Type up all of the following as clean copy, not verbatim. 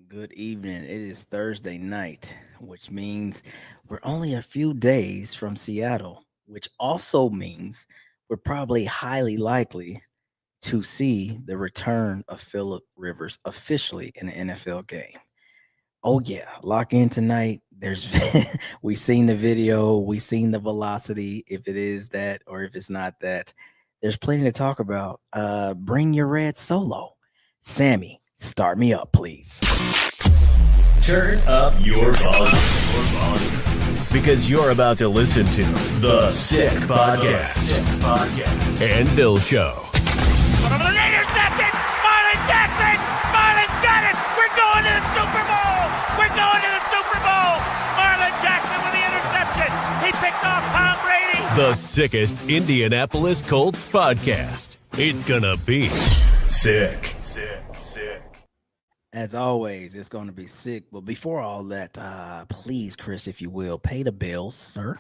Good evening. It is Thursday night, which means we're only a few days from Seattle, which also means we're probably highly likely to see the return of Philip Rivers officially in an NFL game. Oh yeah, lock in tonight. There's we seen the video, we seen the velocity, if it is that or if it's not that. There's plenty to talk about. Bring your red solo. Sammy, start me up, please. Turn up your volume. Because you're about to listen to The Sick Podcast. And Bill Show. Intercepted! Marlon Jackson! Marlon's got it! We're going to the Super Bowl! We're going to the Super Bowl! Marlon Jackson with the interception! He picked off Tom Brady! The sickest Indianapolis Colts podcast. It's gonna be sick. As always, it's going to be sick. But before all that, please, Chris, if you will, pay the bills, sir.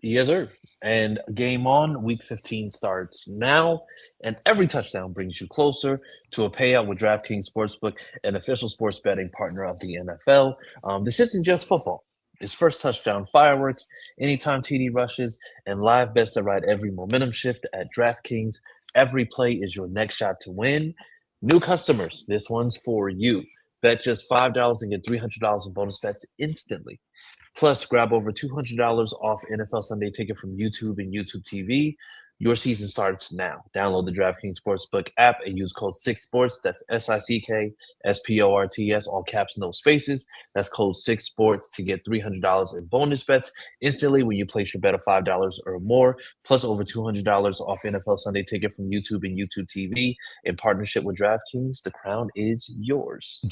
Yes, sir. And game on, week 15 starts now, and every touchdown brings you closer to a payout with DraftKings Sportsbook, an official sports betting partner of the NFL. This isn't just football. It's first touchdown fireworks, anytime TD rushes, and live bets that ride every momentum shift at DraftKings. Every play is your next shot to win. New customers, this one's for you. Bet just $5 and get $300 in bonus bets instantly. Plus, grab over $200 off NFL Sunday Ticket from YouTube and YouTube TV. Your season starts now. Download the DraftKings Sportsbook app and use code 6sports. That's SICKSPORTS, all caps, no spaces. That's code 6sports to get $300 in bonus bets instantly when you place your bet of $5 or more. Plus, over $200 off NFL Sunday Ticket from YouTube and YouTube TV. In partnership with DraftKings, the crown is yours.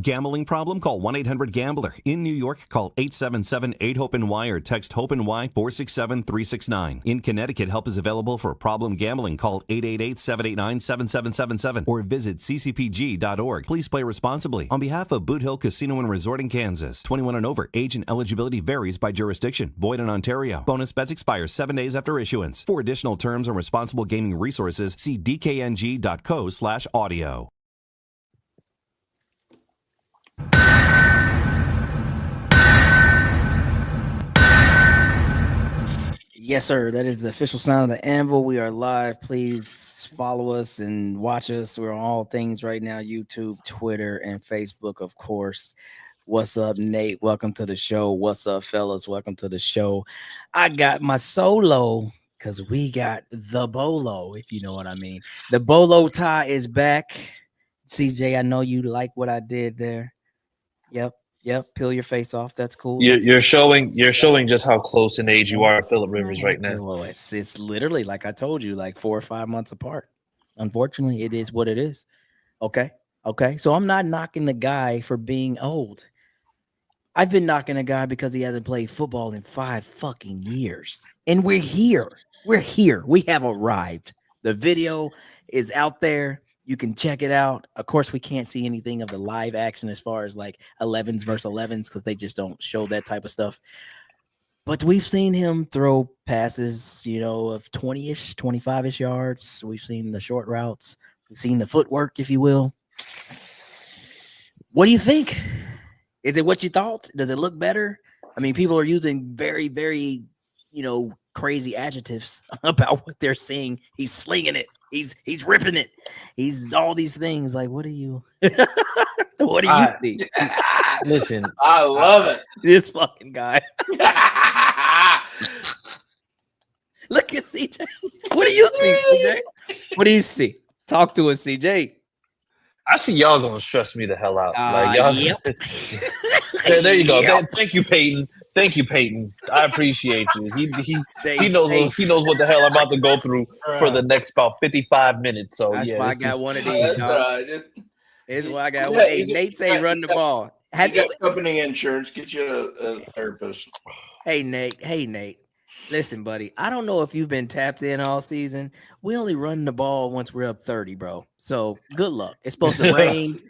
Gambling problem? Call 1-800-GAMBLER. In New York, call 877-8-HOPE-NY or text HOPE-NY 467-369. In Connecticut, help is available for problem gambling. Call 888-789-7777 or visit ccpg.org. Please play responsibly. On behalf of Boot Hill Casino and Resort in Kansas, 21 and over, age and eligibility varies by jurisdiction. Void in Ontario. Bonus bets expire 7 days after issuance. For additional terms and responsible gaming resources, see dkng.co/audio. Yes, sir. That is the official sound of the anvil. We are live. Please follow us and watch us. We're on all things right now: YouTube, Twitter, and Facebook, of course. What's up, Nate? Welcome to the show. What's up, fellas? Welcome to the show. I got my solo because we got the bolo, if you know what I mean. The bolo tie is back. CJ, I know you like what I did there. Yep. Peel your face off. That's cool. You're showing just how close in age you are to Philip Rivers right now. Well, it's literally like I told you, like 4 or 5 months apart. Unfortunately, it is what it is. Okay. So I'm not knocking the guy for being old. I've been knocking a guy because he hasn't played football in 5 fucking years. And we're here. We have arrived. The video is out there. You can check it out. Of course, we can't see anything of the live action as far as like 11s versus 11s because they just don't show that type of stuff. But we've seen him throw passes, of 20-ish, 25-ish yards. We've seen the short routes. We've seen the footwork, if you will. What do you think? Is it what you thought? Does it look better? I mean, people are using very, very, crazy adjectives about what they're seeing. He's slinging it. He's ripping it. He's all these things. Like, what do you see? Listen, I love it. This fucking guy. Look at CJ. What do you see, CJ? What do you see? Talk to us, CJ. I see y'all gonna stress me the hell out. Yep. there you go. Yep. Thank you, Peyton. I appreciate you. He knows safe. he knows what the hell I'm about to go through for the next about 55 minutes. So That's yeah, why I got one of these. That's dog. right. Here's why I got one. Hey, Nate say run the ball. You got company insurance. Get you a therapist. Hey, Nate. Listen, buddy. I don't know if you've been tapped in all season. We only run the ball once we're up 30, bro. So good luck. It's supposed to rain.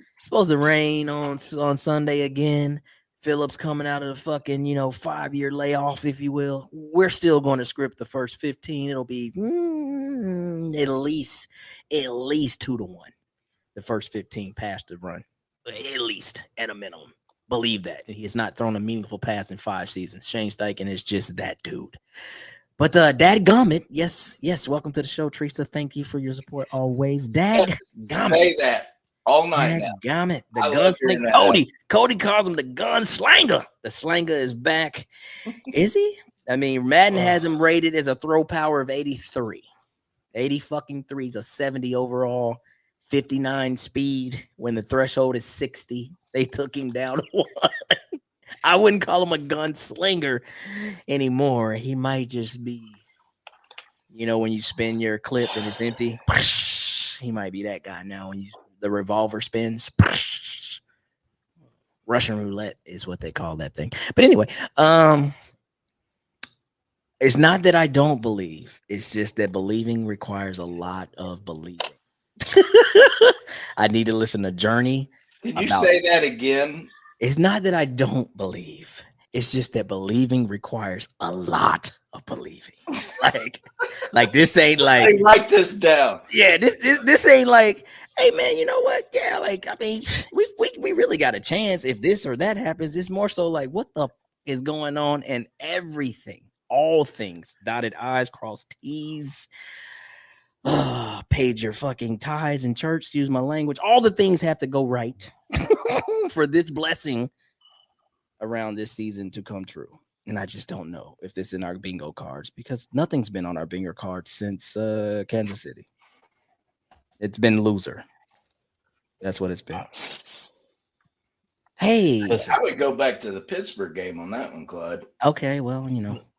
On Sunday again. Phillips coming out of the fucking, 5-year layoff, if you will. We're still going to script the first 15. It'll be at least 2-1. The first 15 past the run. at least at a minimum. Believe that. He has not thrown a meaningful pass in 5 seasons. Shane Steichen is just that dude. But dadgummit, yes, welcome to the show, Teresa. Thank you for your support always. Dadgummit. Say that all night now. Dadgummit. The I love hearing gunslinger. that. Cody calls him the gunslinger. The slinger is back. Is he? I mean, Madden has him rated as a throw power of 83. 80 fucking threes, a 70 overall, 59 speed when the threshold is 60. They took him down to 1. I wouldn't call him a gunslinger anymore. He might just be, when you spin your clip and it's empty, he might be that guy now. When the revolver spins, Russian roulette is what they call that thing. But anyway, it's not that I don't believe. It's just that believing requires a lot of believing. I need to listen to Journey. Can you say that again? It's not that I don't believe. It's just that believing requires a lot of believing. like this ain't like. Hey, write this down. Yeah, this ain't like, hey man, you know what? Yeah, like I mean, we really got a chance if this or that happens. It's more so like what the is going on and everything, all things, dotted I's, crossed T's. Paid your fucking tithes in church, excuse my language. All the things have to go right for this blessing around this season to come true. And I just don't know if this is in our bingo cards because nothing's been on our bingo cards since Kansas City. It's been loser. That's what it's been. Hey. I would go back to the Pittsburgh game on that one, Clyde. Okay, well,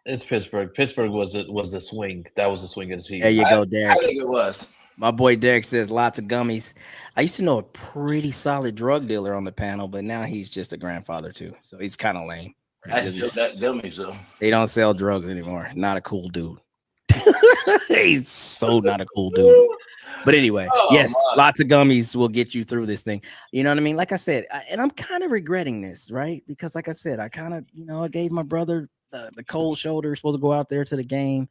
It's Pittsburgh. Pittsburgh was the swing. That was the swing of the season. There you go, Derek. I think it was. My boy Derek says lots of gummies. I used to know a pretty solid drug dealer on the panel, but now he's just a grandfather too. So he's kind of lame. I still got gummies though. They don't sell drugs anymore. Not a cool dude. He's so not a cool dude. But anyway, yes, lots of gummies will get you through this thing. You know what I mean? Like I said, and I'm kind of regretting this, right? Because like I said, I kind of, I gave my brother the cold shoulder, supposed to go out there to the game.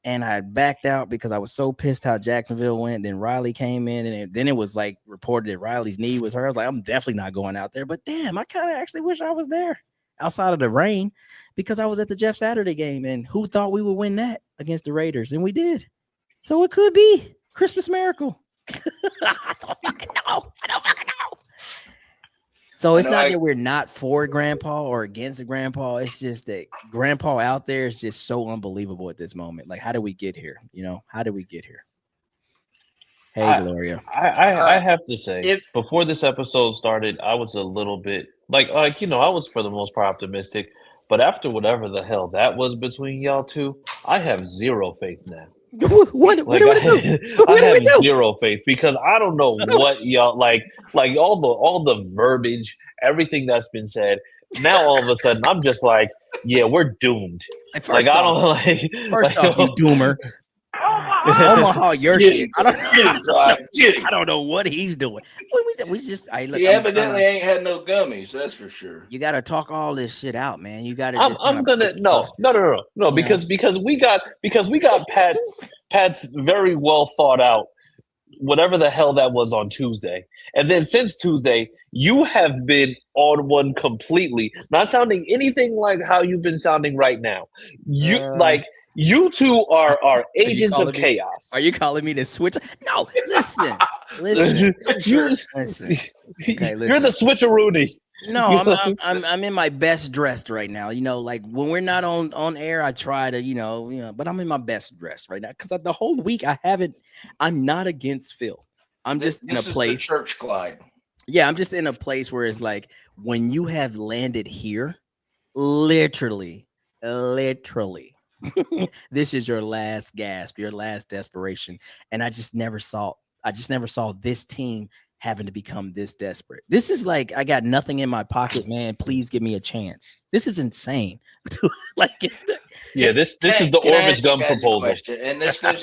And I backed out because I was so pissed how Jacksonville went. Then Riley came in, and then it was like reported that Riley's knee was hurt. I was like, I'm definitely not going out there. But damn, I kind of actually wish I was there outside of the rain because I was at the Jeff Saturday game. And who thought we would win that against the Raiders? And we did. So it could be Christmas miracle. I don't fucking know. So it's not that we're not for Grandpa or against the Grandpa. It's just that Grandpa out there is just so unbelievable at this moment. Like, how did we get here? How did we get here? Hey, Gloria. I have to say, before this episode started, I was a little bit I was for the most part optimistic. But after whatever the hell that was between y'all two, I have zero faith now. What do we do? I have zero faith because I don't know what y'all like all the verbiage, everything that's been said. Now all of a sudden I'm just like, yeah, we're doomed. First off, you doomer. Omaha, your shit. I don't know what he's doing. We just he evidently ain't had no gummies, that's for sure. You got to talk all this shit out, man. You got to. I'm gonna no because we got Pat's very well thought out whatever the hell that was on Tuesday, and then since Tuesday you have been on one completely, not sounding anything like how you've been sounding right now. You two are agents of chaos. Are you calling me the switch? No, listen. Okay, listen. You're the switcheroonie. No, I'm in my best dressed right now. Like when we're not on air, I try to, but I'm in my best dress right now because the whole week I'm not against Phil. I'm just in a place. Is the church, Clyde. Yeah, I'm just in a place where it's like when you have landed here, literally. This is your last gasp, your last desperation. And I just never saw this team having to become this desperate. This is like, I got nothing in my pocket, man. Please give me a chance. This is insane. Yeah, this is the Orbit's gum proposal. And this goes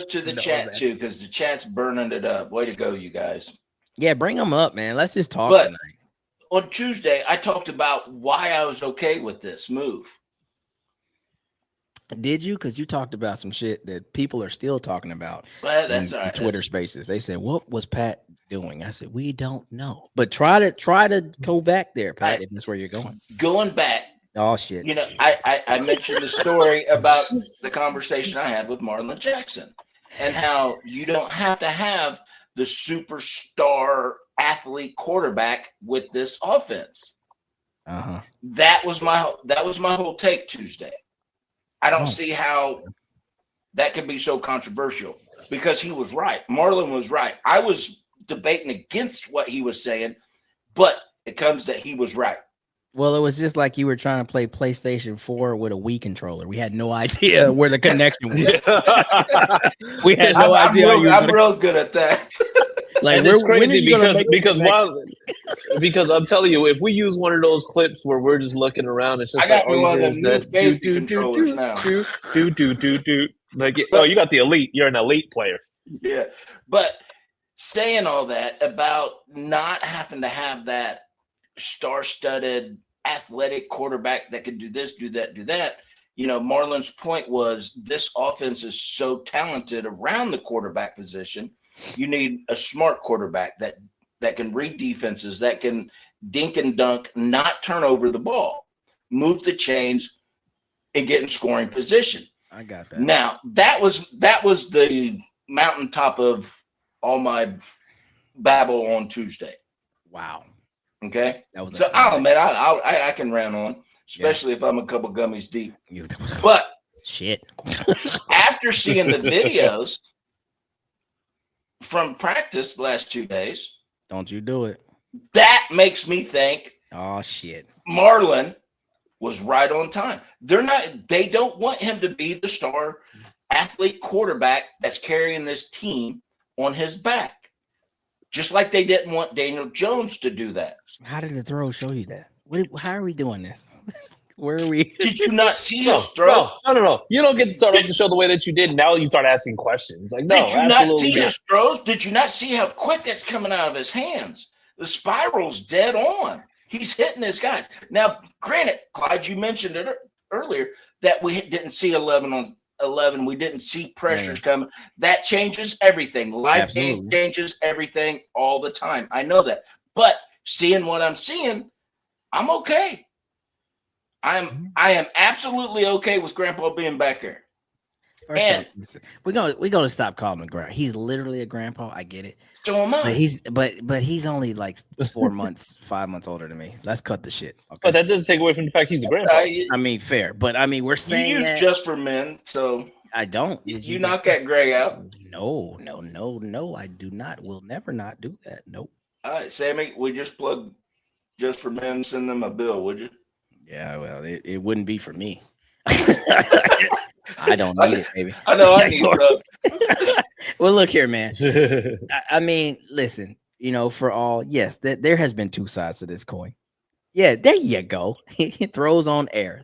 to the chat too, because the chat's burning it up. Way to go, you guys. Yeah, bring them up, man. Let's just talk tonight. On Tuesday, I talked about why I was okay with this move. Did you? Because you talked about some shit that people are still talking about. Well, that's all right. Twitter Spaces. They said, "What was Pat doing? I said, we don't know. But try to go back there, Pat, if that's where you're going. Going back, Oh shit. you know, I mentioned the story about the conversation I had with Marlon Jackson and how you don't have to have the superstar athlete quarterback with this offense. Uh-huh. That was my whole take Tuesday. I don't see how that could be so controversial because he was right. Marlon was right. I was debating against what he was saying, but it comes that he was right. Well, it was just like you were trying to play PlayStation 4 with a Wii controller. We had no idea where the connection was. We had no idea. I'm real good at that. Like, and it's crazy because I'm telling you, if we use one of those clips where we're just looking around, it's just I got one of them new face controllers now. Like, oh, you got the elite. You're an elite player. Yeah, but saying all that about not having to have that star-studded athletic quarterback that can do this, do that, do that. You know, Marlon's point was this offense is so talented around the quarterback position. You need a smart quarterback that can read defenses, that can dink and dunk, not turn over the ball, move the chains, and get in scoring position. I got that. Now, that was the mountaintop of all my babble on Tuesday. Wow. Okay, so I'll admit I can rant on, especially if I'm a couple gummies deep. But shit, after seeing the videos from practice the last 2 days, don't you do it? That makes me think. Oh shit, Marlon was right on time. They don't want him to be the star athlete quarterback that's carrying this team on his back. Just like they didn't want Daniel Jones to do that. How did the throw show you that? How are we doing this? Where are we? Did you not see his throw? No. You don't get to start off the show the way that you did. Now you start asking questions. Like, no, did you not see his throws? Did you not see how quick that's coming out of his hands? The spiral's dead on. He's hitting his guys. Now, granted, Clyde, you mentioned it earlier that we didn't see 11 on 11. We didn't see pressures coming. That changes everything. Live game changes everything all the time. I know that. But seeing what I'm seeing, I'm okay. I am absolutely okay with Grandpa being back there. We're gonna stop calling him grandpa. He's literally a grandpa. I get it. So am I. But he's only like 4 months, 5 months older than me. Let's cut the shit. Okay? But that doesn't take away from the fact he's a grandpa. I mean, fair. But I mean, we're saying you use just for men, so I don't. You knock that gray out. No. I do not. We'll never not do that. Nope. All right, Sammy. We just plug just for men. Send them a bill, would you? Yeah. Well, it wouldn't be for me. I don't need it, baby. I know I need stuff. Well, look here, man. I mean, listen, for all, yes, there has been two sides to this coin. Yeah, there you go. Throws on air.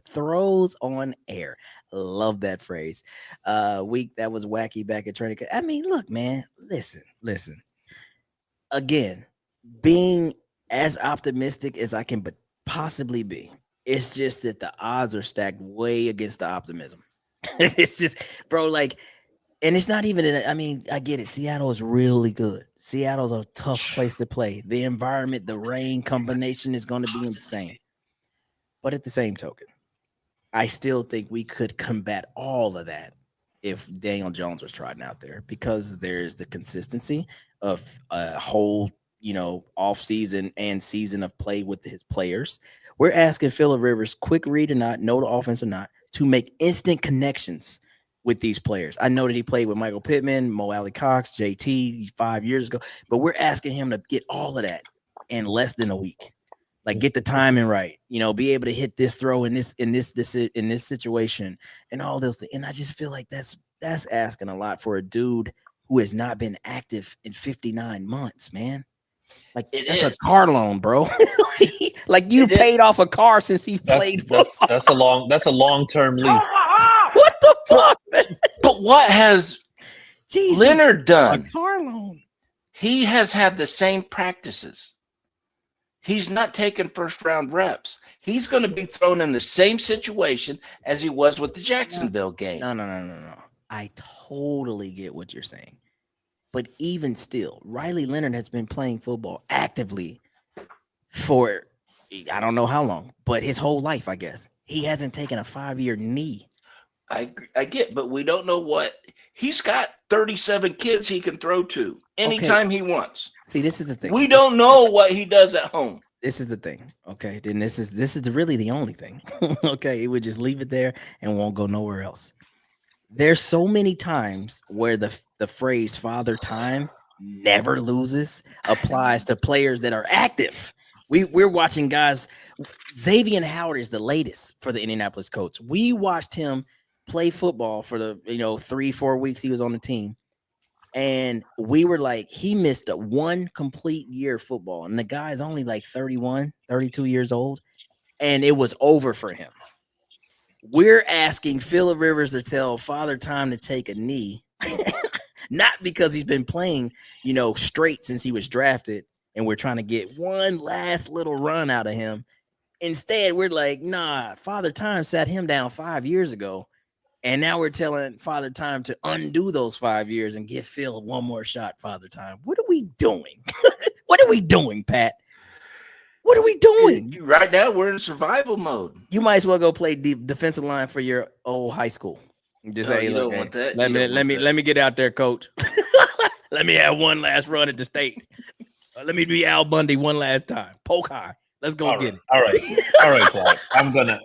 Love that phrase. Week that was wacky back at training. I mean, look, man, listen. Again, being as optimistic as I can possibly be, it's just that the odds are stacked way against the optimism. It's just, bro, like, and it's not even, I get it. Seattle is really good. Seattle's a tough place to play. The environment, the rain combination is going to be insane. But at the same token, I still think we could combat all of that if Daniel Jones was trotting out there, because there's the consistency of a whole, off season and season of play with his players. We're asking Phillip Rivers, quick read or not, know the offense or not, to make instant connections with these players. I know that he played with Michael Pittman, Mo Alley Cox, JT 5 years ago, but we're asking him to get all of that in less than a week. Like, get the timing right, be able to hit this throw in this situation and all those things. And I just feel like that's asking a lot for a dude who has not been active in 59 months, man. Like, that's a car loan, bro. Like, you paid off a car since he played. That's a long-term lease. What the fuck, man? But what has Leonard done? A car loan. He has had the same practices. He's not taking first-round reps. He's going to be thrown in the same situation as he was with the Jacksonville game. No. I totally get what you're saying. But even still, Riley Leonard has been playing football actively for I don't know how long, but his whole life, I guess. He hasn't taken a 5-year knee. I get, but we don't know what he's got. 37 kids he can throw to anytime he wants. See, this is the thing. We don't know what he does at home. This is the thing. Okay, then this is really the only thing. Okay, it would just leave it there and won't go nowhere else. There's so many times where the phrase "father time never loses" applies to players that are active. We're watching guys. Xavier Howard is the latest for the Indianapolis Colts. We watched him play football for the 3-4 weeks he was on the team, and we were like, he missed a one complete year of football, and the guy's only like 31, 32 years old, and it was over for him. We're asking Phillip Rivers to tell Father Time to take a knee, not because he's been playing, straight since he was drafted, and we're trying to get one last little run out of him. Instead, we're like, nah, Father Time sat him down 5 years ago, and now we're telling Father Time to undo those 5 years and give Phil one more shot, Father Time. What are we doing? What are we doing, Pat? What are we doing? Right now, we're in survival mode. You might as well go play defensive line for your old high school. Just say, look, want that. Let me get out there, coach. Let me have one last run at the state. Let me be Al Bundy one last time. Poke high. Let's go get it. All right, Clyde. I'm gonna.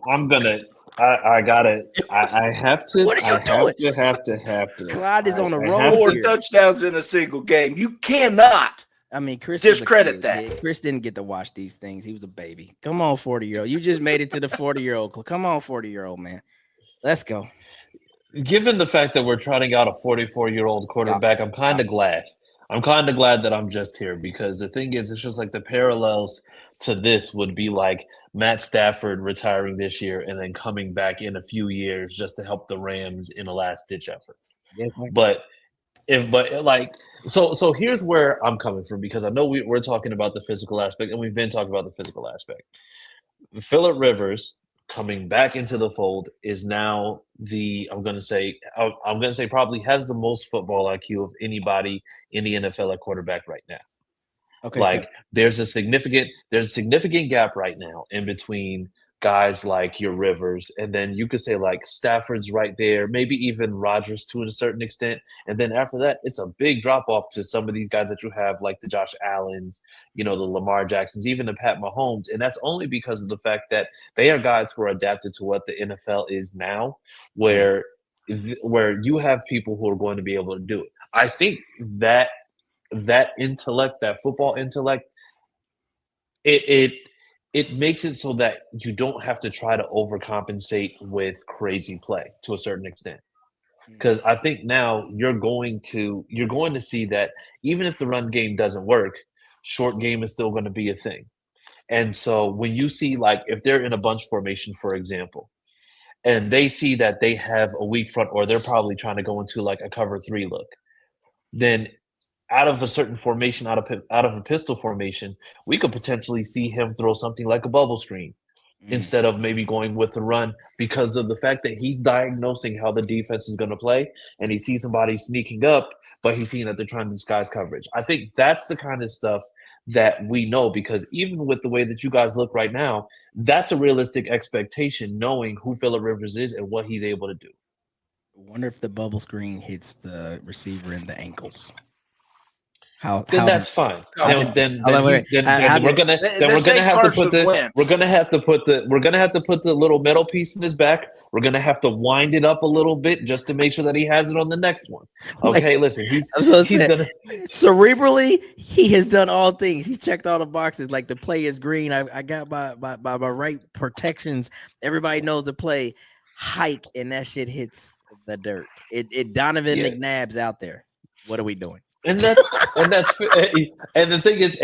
I gotta. I have to. What are you doing? Have to. Clyde is on a roll. 4 touchdowns in a single game. You cannot. I mean, Chris discredit that. Yeah, Chris didn't get to watch these things. He was a baby. Come on, 40-year-old. You just made it to the 40-year-old. Come on, 40-year-old man. Let's go. Given the fact that we're trotting out a 44-year-old quarterback, I'm kind of glad. I'm kind of glad that I'm just here, because the thing is, it's just like the parallels to this would be like Matt Stafford retiring this year and then coming back in a few years just to help the Rams in a last-ditch effort. Yeah, So here's where I'm coming from, because I know we're talking about the physical aspect, and we've been talking about the physical aspect. Phillip Rivers coming back into the fold is now I'm going to say probably has the most football IQ of anybody in the NFL at quarterback right now. Okay. There's a significant gap right now in between guys like your Rivers, and then you could say like Stafford's right there, maybe even Rodgers to a certain extent, and then after that, it's a big drop off to some of these guys that you have, like the Josh Allens, the Lamar Jacksons, even the Pat Mahomes, and that's only because of the fact that they are guys who are adapted to what the NFL is now, where you have people who are going to be able to do it. I think that intellect, that football intellect, it makes it so that you don't have to try to overcompensate with crazy play to a certain extent. Because I think now you're going to see that even if the run game doesn't work, short game is still going to be a thing. And so when you see, like, if they're in a bunch formation, for example, and they see that they have a weak front, or they're probably trying to go into like a cover 3 look, then out of a certain formation, out of a pistol formation, we could potentially see him throw something like a bubble screen instead of maybe going with the run, because of the fact that he's diagnosing how the defense is going to play, and he sees somebody sneaking up, but he's seeing that they're trying to disguise coverage. I think that's the kind of stuff that we know, because even with the way that you guys look right now, that's a realistic expectation, knowing who Phillip Rivers is and what he's able to do. I wonder if the bubble screen hits the receiver in the ankles. That's fine. We're gonna have to put the little metal piece in his back. We're gonna have to wind it up a little bit just to make sure that he has it on the next one. Okay, listen, cerebrally, he has done all things. He checked all the boxes. Like, the play is green. I got my right protections. Everybody knows the play. Hike, and that shit hits the dirt. It Donovan McNabb's out there. What are we doing? And the thing is,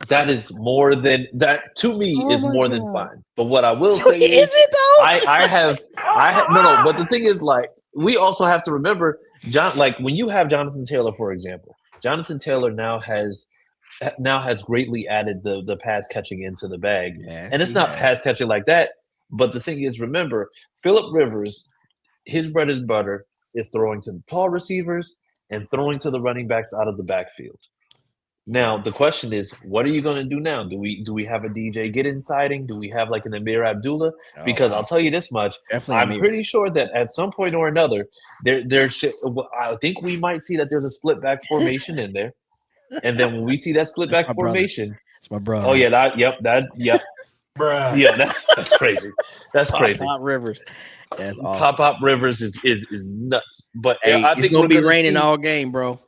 that is more than that to me is more than fine. But what I will say is it though? I have no. But the thing is, like, we also have to remember, like, when you have Jonathan Taylor, for example, Jonathan Taylor now has greatly added the pass catching into the bag, and it's not pass catching like that. But the thing is, remember, Phillip Rivers, his bread and butter is throwing to the tall receivers and throwing to the running backs out of the backfield. Now the question is, what are you going to do now? Do we have a DJ Giddens sighting? Do we have like an Amir Abdullah? Because I'll tell you this much, Definitely I'm Amir. pretty sure that at some point or another, I think we might see that there's a split back formation in there, and then when we see that split back my brother. formation, It's my brother. oh yeah, yep, Bruh. yeah, that's crazy. That's crazy. Pop Rivers. That's awesome. Pop Rivers is nuts. But Hey, I it's think gonna we're be gonna raining see, all game, bro.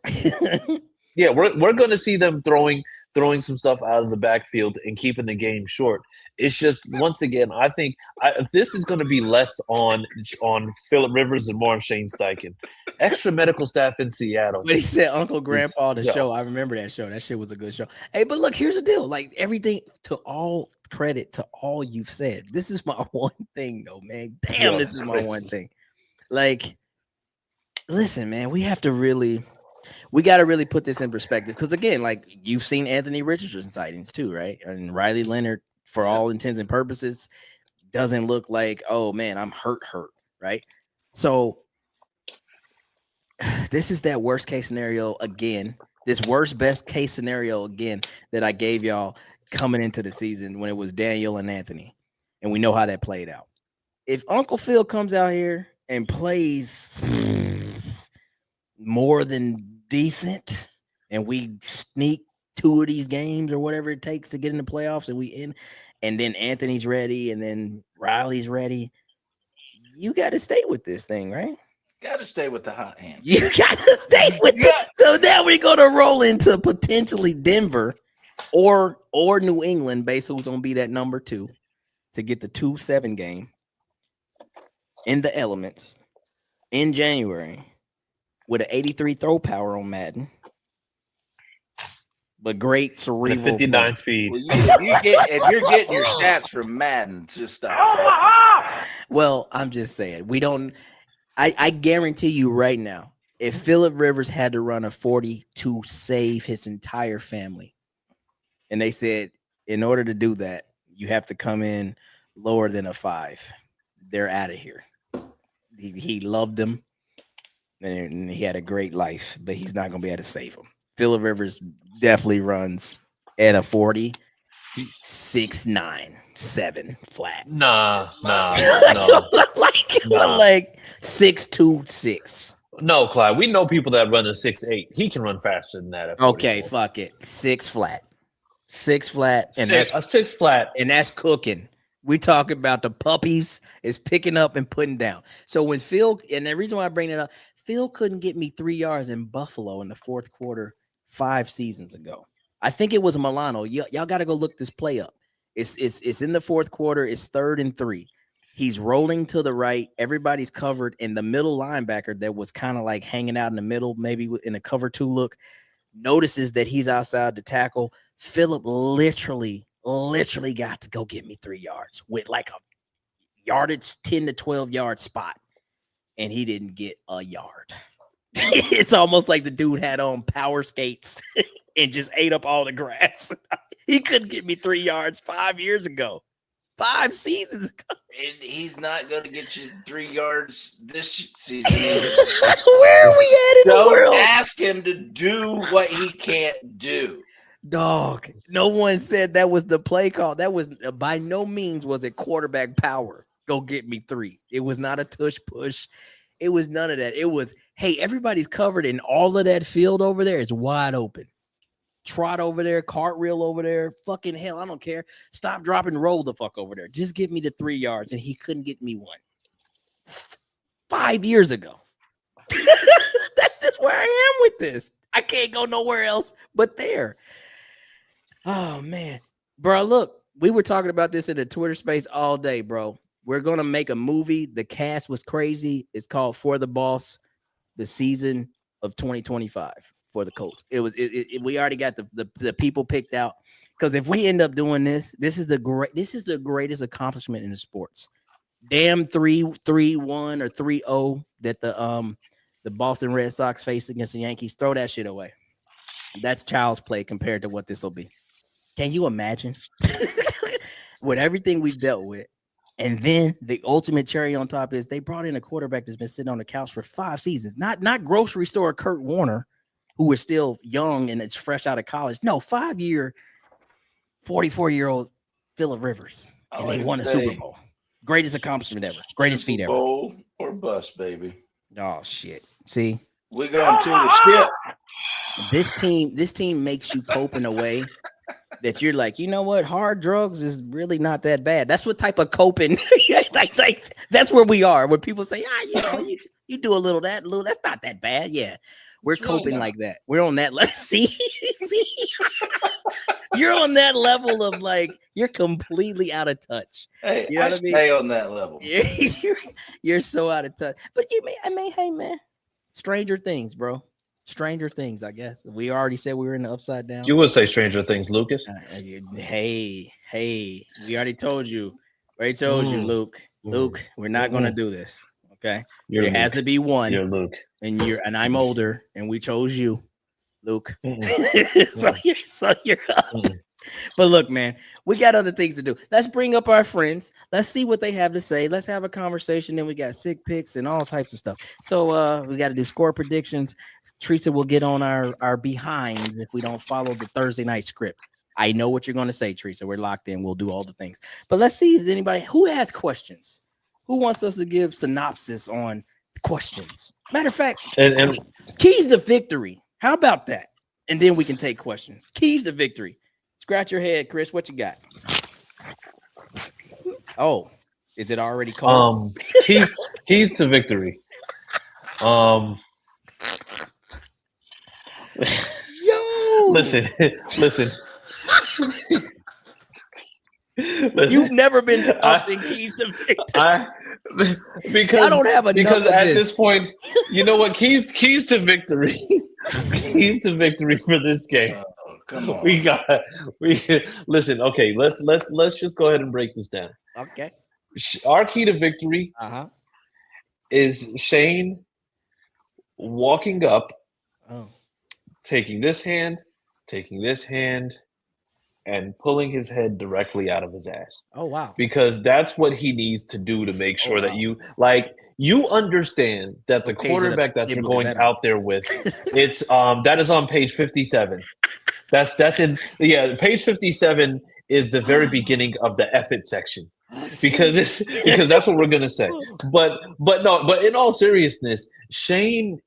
yeah, we're going to see them throwing some stuff out of the backfield and keeping the game short. It's just, once again, I think this is going to be less on Phillip Rivers and more on Shane Steichen. Extra medical staff in Seattle. But he said Uncle Grandpa the Yeah. show. I remember that show. That shit was a good show. Hey, but look, here's the deal. Like everything, to all credit to all you've said. This is my one thing, though, man. Damn, Yo, this it's is my crazy. one thing. Like, listen, man, we got to really put this in perspective. Because again, like you've seen Anthony Richardson sightings too, right? And Riley Leonard, for all intents and purposes, doesn't look like, oh man, I'm hurt, right? So this is that worst case scenario again. This best case scenario again that I gave y'all coming into the season when it was Daniel and Anthony, and we know how that played out. If Uncle Phil comes out here and plays more than decent, and we sneak 2 of these games or whatever it takes to get in the playoffs, and we in, and then Anthony's ready, and then Riley's ready, you got to stay with this thing, right? Got to stay with the hot hand. You got to stay with it. So now we're going to roll into potentially Denver or New England, based who's going to be that number 2 to get the 2-7 game in the elements in January with an 83 throw power on Madden, but great And cerebral. a 59 play. speed. Well, if you're getting your stats from Madden, just stop. Well, I'm just saying, we don't. I guarantee you right now, if Phillip Rivers had to run a 40 to save his entire family, and they said in order to do that, you have to come in lower than a 5, they're out of here. He loved them, and he had a great life, but he's not going to be able to save him. Phillip Rivers definitely runs at a 40, 6'9", 7 flat. Nah. like 6'2", 6. No, Clyde. We know people that run a 6'8". He can run faster than that. At Okay, 44. fuck it. 6 flat. 6 flat. And A 6 flat. that's cooking. We talking about the puppies is picking up and putting down. So when Phil, and the reason why I bring it up, Phil couldn't get me 3 yards in Buffalo in the fourth quarter 5 seasons ago. I think it was Milano. Y'all got to go look this play up. It's in the fourth quarter. It's 3rd and 3. He's rolling to the right. Everybody's covered, and the middle linebacker that was kind of like hanging out in the middle, maybe in a cover 2 look, notices that he's outside the tackle. Phillip literally got to go get me 3 yards with like a yardage 10 to 12 yard spot, and he didn't get a yard. It's almost like the dude had on power skates and just ate up all the grass. He couldn't get me 3 yards 5 years ago, 5 seasons ago. And he's not going to get you 3 yards this season. Where are we at in the Don't world? ask him to do what he can't do. Dog, no one said that was the play call. That was by no means was it quarterback power. Go get me 3. It was not a tush push. It was none of that. It was, hey, everybody's covered, and all of that field over there is wide open. Trot over there, cartwheel over there. Fucking hell, I don't care. Stop, drop, and roll the fuck over there. Just give me the 3 yards, and he couldn't get me 1. 5 years ago. That's just where I am with this. I can't go nowhere else but there. Oh, man. Bro, look, we were talking about this in the Twitter space all day, bro. We're going to make a movie. The cast was crazy. It's called For the Boss, the season of 2025 for the Colts. We already got the people picked out, because if we end up doing this is the greatest accomplishment in the sports. Damn 3-1 or 3-0 that the Boston Red Sox faced against the Yankees. Throw that shit away. That's child's play compared to what this will be. Can you imagine? With everything we've dealt with, And then the ultimate cherry on top is they brought in a quarterback that's been sitting on the couch for 5 seasons. Not grocery store Kurt Warner, who is still young and it's fresh out of college. No, 5-year, 44-year-old Phillip Rivers. And they won a Super Bowl. Greatest accomplishment ever. Greatest feat ever. Super Bowl or bust, baby. Oh, shit. See? We're going to the ship. This team makes you cope in a way that you're like, you know what? Hard drugs is really not that bad. That's what type of coping. like that's where we are. When people say, you do a little that, that's not that bad. Yeah, we're it's coping really like that. We're on that level. See, you're on that level of like you're completely out of touch. Hey, you know I stay on that level. You're so out of touch. But hey, man, Stranger Things, bro. Stranger Things, I guess. We already said we were in the upside down. You would say Stranger Things, Lucas. Hey, we already told you. Luke. Luke, we're not going to do this. Okay. There has to be one. You're Luke. And I'm older, and we chose you, Luke. so you're up. But look, man, we got other things to do. Let's bring up our friends. Let's see what they have to say. Let's have a conversation. Then we got sick picks and all types of stuff. So we got to do score predictions. Teresa will get on our behinds if we don't follow the Thursday night script. I know what you're going to say, Teresa. We're locked in. We'll do all the things. But let's see if there's anybody who has questions. Who wants us to give synopsis on questions? Matter of fact, and keys to victory. How about that? And then we can take questions. Keys to victory. Scratch your head, Chris. What you got? Oh, is it already cold? Keys to victory. Yo, listen. You've never been something keys to victory. Because I don't have enough because of at this point, you know what? Keys to victory. Keys to victory for this game. Come on. We listen. Okay, let's just go ahead and break this down. Okay. Our key to victory is Shane walking up, taking this hand, and pulling his head directly out of his ass. Oh, wow. Because that's what he needs to do to make sure that you understand that the quarterback that you're going out there with, it's that is on page 57. That's in page 57 is the very beginning of the F it section. Because that's what we're gonna say. But in all seriousness, Shane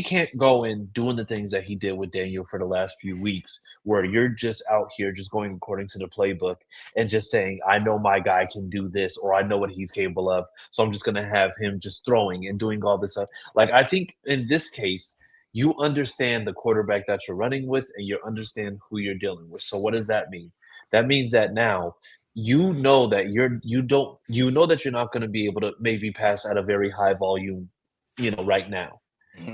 can't go in doing the things that he did with Daniel for the last few weeks, where you're just out here just going according to the playbook and just saying, I know my guy can do this, or I know what he's capable of, so I'm just going to have him just throwing and doing all this stuff. Like, I think in this case, you understand the quarterback that you're running with and you understand who you're dealing with. So what does that mean? That means that now you know that you're not going to be able to maybe pass at a very high volume, right now.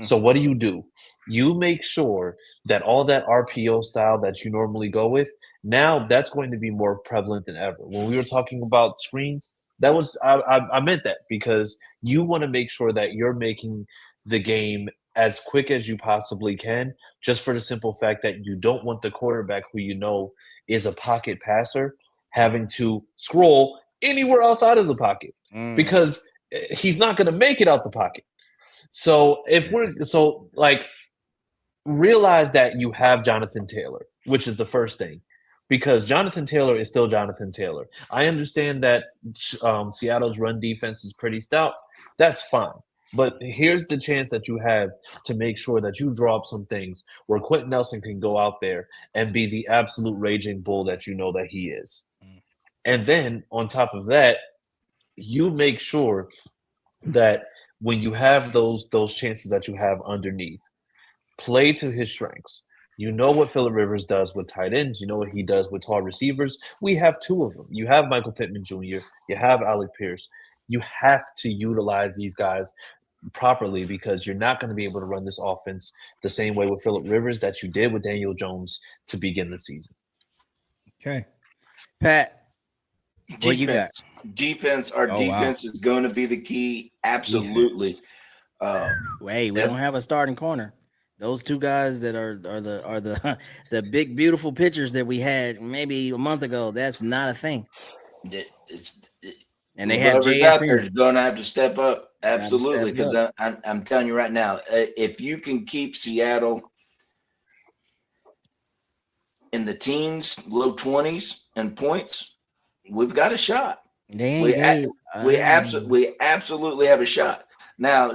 So what do? You make sure that all that RPO style that you normally go with, now that's going to be more prevalent than ever. When we were talking about screens, that was I meant that because you want to make sure that you're making the game as quick as you possibly can, just for the simple fact that you don't want the quarterback who you know is a pocket passer having to scroll anywhere else out of the pocket because he's not going to make it out the pocket. So realize that you have Jonathan Taylor, which is the first thing, because Jonathan Taylor is still Jonathan Taylor. I understand that Seattle's run defense is pretty stout. That's fine. But here's the chance that you have to make sure that you draw up some things where Quentin Nelson can go out there and be the absolute raging bull that you know that he is. And then on top of that, you make sure that when you have those chances that you have underneath, play to his strengths. You know what Phillip Rivers does with tight ends. You know what he does with tall receivers. We have two of them. You have Michael Pittman Jr. You have Alec Pierce. You have to utilize these guys properly because you're not going to be able to run this offense the same way with Phillip Rivers that you did with Daniel Jones to begin the season. Okay. Pat, what you got? Defense. Our defense is going to be the key. Absolutely. We don't have a starting corner. Those two guys that are the big beautiful pitchers that we had maybe a month ago. That's not a thing. And they have whoever's out there JSN. is going to have to step up. Absolutely, Step because I'm telling you right now, if you can keep Seattle in the teens, low 20s, and points, we've got a shot. We absolutely have a shot. Now,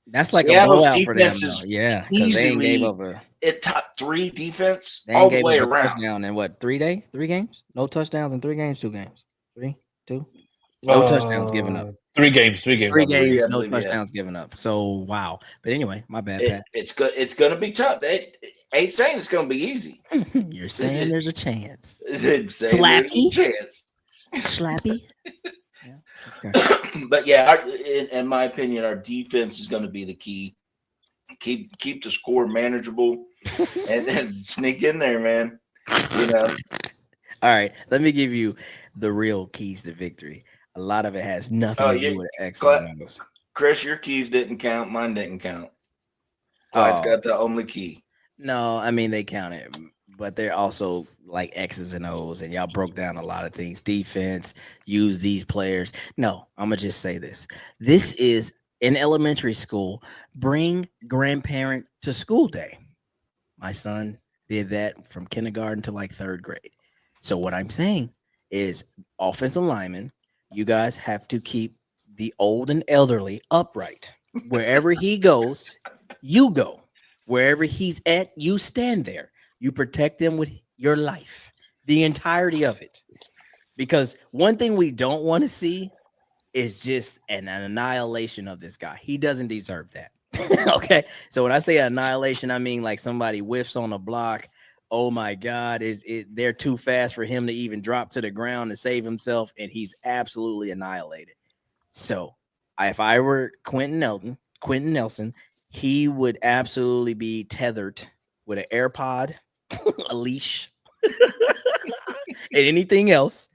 that's like Seattle's a blowout for them, defense though. is Yeah, because they ain't gave easily up top 3 defense they all ain't the gave way up a around. touchdown in what 3 games? No touchdowns in 3 games, 2 games, 3, 2. No touchdowns given up. 3 games. 3 I believe. games, I no believe, yeah. touchdowns given up. So wow. But anyway, my bad, Pat. It's going to be tough. Ain't saying it's going to be easy. You're saying there's a chance. Slappy. Slappy. Yeah. Okay. But yeah, in my opinion, our defense is going to be the key. Keep the score manageable and sneak in there, man. You know. All right, let me give you the real keys to victory. A lot of it has nothing to do with X's and numbers. Chris, your keys didn't count. Mine didn't count. Clyde's got the only key. No, I mean they counted, but they're also like X's and O's, and y'all broke down a lot of things. Defense, use these players. No, I'm gonna just say this. This is in elementary school. Bring grandparent to school day. My son did that from kindergarten to like 3rd grade. So what I'm saying is, offensive linemen, you guys have to keep the old and elderly upright. Wherever he goes, you go. Wherever he's at, you stand there. You protect him with your life, the entirety of it. Because one thing we don't want to see is just an annihilation of this guy. He doesn't deserve that. Okay. So when I say annihilation, I mean like somebody whiffs on a block. Oh my God, they're too fast for him to even drop to the ground to save himself, and he's absolutely annihilated. So if I were Quentin Nelson, he would absolutely be tethered with an AirPod, a leash, and anything else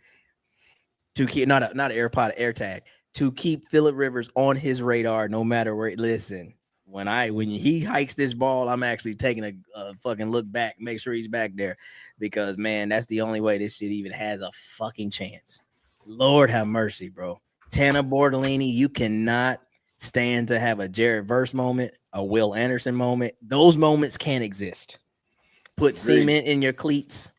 to keep not an AirPod, AirTag, to keep Phillip Rivers on his radar no matter where. Listen, when he hikes this ball, I'm actually taking a fucking look back, make sure he's back there, because man, that's the only way this shit even has a fucking chance. Lord have mercy, bro. Tana Bortolini, you cannot stand to have a Jared Verse moment, a Will Anderson moment. Those moments can't exist. Put cement in your cleats.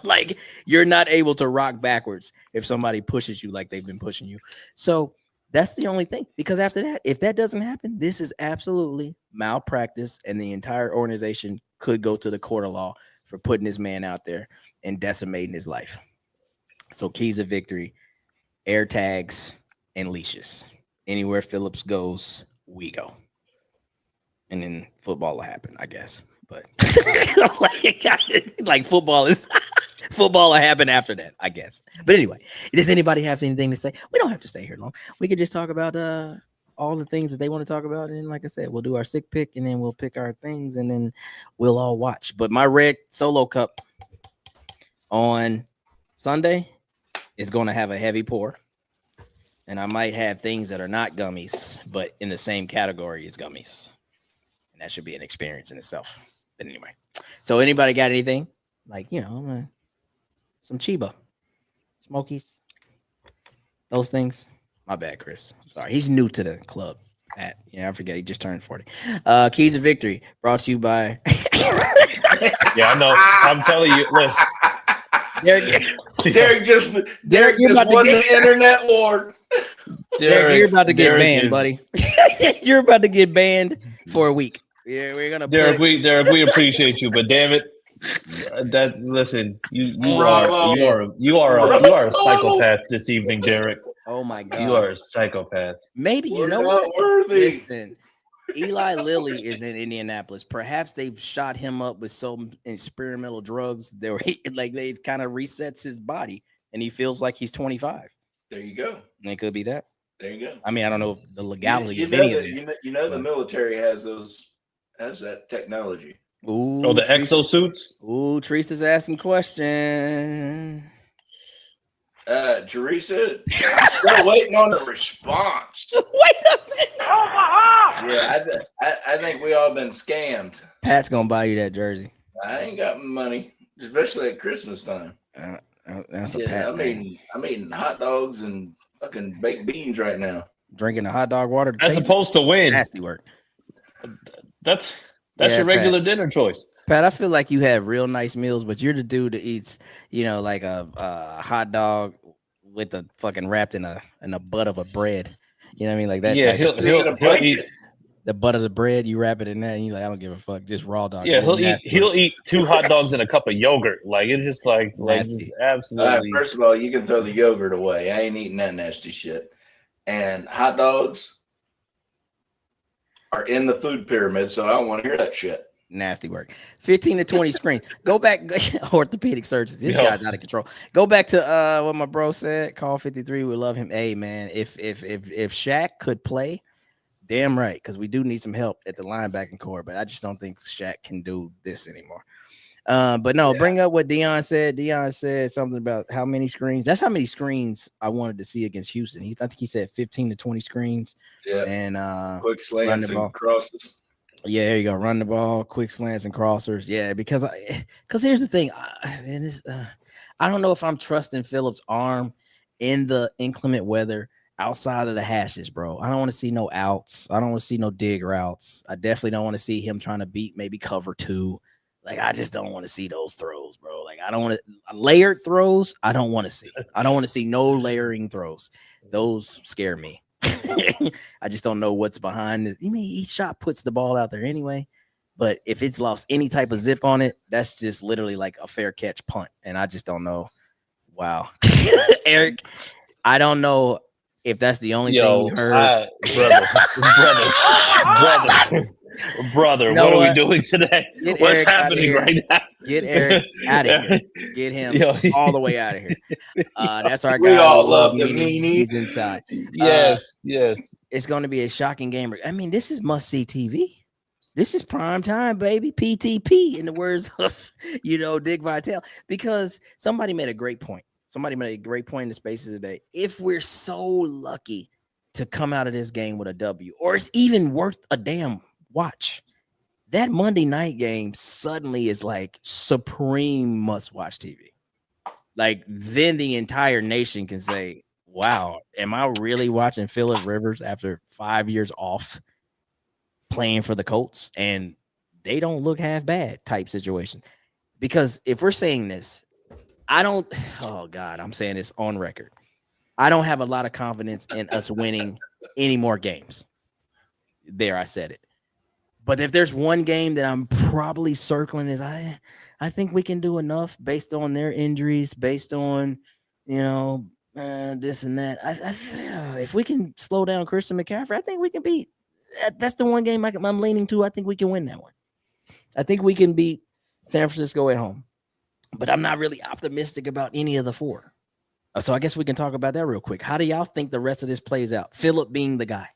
Like, you're not able to rock backwards if somebody pushes you like they've been pushing you. So that's the only thing, because after that, if that doesn't happen, this is absolutely malpractice, and the entire organization could go to the court of law for putting this man out there and decimating his life. So keys of victory: air tags and leashes. Anywhere Phillips goes, we go. And then football will happen, I guess. But like football will happen after that, I guess. But anyway, does anybody have anything to say? We don't have to stay here long. We could just talk about all the things that they want to talk about. And like I said, we'll do our sick pick, and then we'll pick our things, and then we'll all watch. But my red Solo Cup on Sunday is going to have a heavy pour. And I might have things that are not gummies, but in the same category as gummies. And that should be an experience in itself. But anyway, so anybody got anything? Like, some Chiba, Smokies, those things. My bad, Chris. I'm sorry. He's new to the club. I forget. He just turned 40. Keys of Victory brought to you by. Yeah, I know. I'm telling you. Listen. Derek just won the internet war. Derek, you're about to get banned, buddy. You're about to get banned for a week. Yeah, we're gonna. Derek, we appreciate you, but damn it, listen, you are a psychopath this evening, Derek. Oh my God, you are a psychopath. Maybe you know what? Listen, Eli Lilly is in Indianapolis. Perhaps they've shot him up with some experimental drugs. They kind of resets his body, and he feels like he's 25. There you go. And it could be that. There you go. I mean, I don't know the legality of any of it. The military has that technology. Ooh, the exosuits. Ooh, Teresa's asking questions. Teresa, I'm still waiting on the response. Wait a minute. Yeah, I think we all been scammed. Pat's gonna buy you that jersey. I ain't got money, especially at Christmas time. That's a Pat I'm eating hot dogs and fucking baked beans right now. Drinking a hot dog water. As opposed to win. Nasty work. That's Yeah, your regular Pat. dinner choice. Pat, I feel like you have real nice meals, but you're the dude that eats, like a hot dog with a fucking wrapped in a butt of a bread. You know what I mean? Like that Yeah, type of he'll eat. the butt of the bread, you wrap it in there, and you're like, I don't give a fuck, just raw dog. Yeah, he'll eat 2 hot dogs and a cup of yogurt. Like it's just like just absolutely. First of all, you can throw the yogurt away. I ain't eating that nasty shit. And hot dogs are in the food pyramid, so I don't want to hear that shit. Nasty work. 15 to 20 screens. Go back, orthopedic surgeons. This guy's out of control. Go back to what my bro said. Call 53. We love him. Hey man, if Shaq could play, damn right, because we do need some help at the linebacking core, but I just don't think Shaq can do this anymore. But no, bring up what Deion said. Deion said something about how many screens. That's how many screens I wanted to see against Houston. I think he said 15 to 20 screens. Yeah. And quick slants and crosses. Yeah, there you go. Run the ball, quick slants and crossers. Yeah, because here's the thing. I don't know if I'm trusting Phillips' arm in the inclement weather outside of the hashes, bro. I don't want to see no outs. I don't want to see no dig routes. I definitely don't want to see him trying to beat maybe cover 2. Like, I just don't want to see those throws, bro. Like, I don't want to layered throws. I don't want to see. I don't want to see no layering throws. Those scare me. I just don't know what's behind it. I mean, each shot puts the ball out there anyway. But if it's lost any type of zip on it, that's just literally like a fair catch punt. And I just don't know. Wow. Eric, I don't know if that's the only thing you heard. Brother, what are we doing today? What's Eric happening right now? Get Eric out of here. Get him all the way out of here. That's our guy. We all love the meanie. He's inside. Yes. It's going to be a shocking game. I mean, this is must-see TV. This is prime time, baby. PTP, in the words of, Dick Vitale. Because somebody made a great point. Somebody made a great point in the spaces today. If we're so lucky to come out of this game with a W, or it's even worth a damn watch, that Monday night game suddenly is like supreme must-watch TV. Like, then the entire nation can say, wow, am I really watching Phillip Rivers after 5 years off playing for the Colts? And they don't look half bad type situation. Because if we're saying this, I'm saying this on record. I don't have a lot of confidence in us winning any more games. There, I said it. But if there's one game that I'm probably circling is I think we can do enough based on their injuries, based on, this and that. If we can slow down Christian McCaffrey, I think we can beat. That's the one game I'm leaning to. I think we can win that one. I think we can beat San Francisco at home. But I'm not really optimistic about any of the 4. So I guess we can talk about that real quick. How do y'all think the rest of this plays out? Phillip being the guy.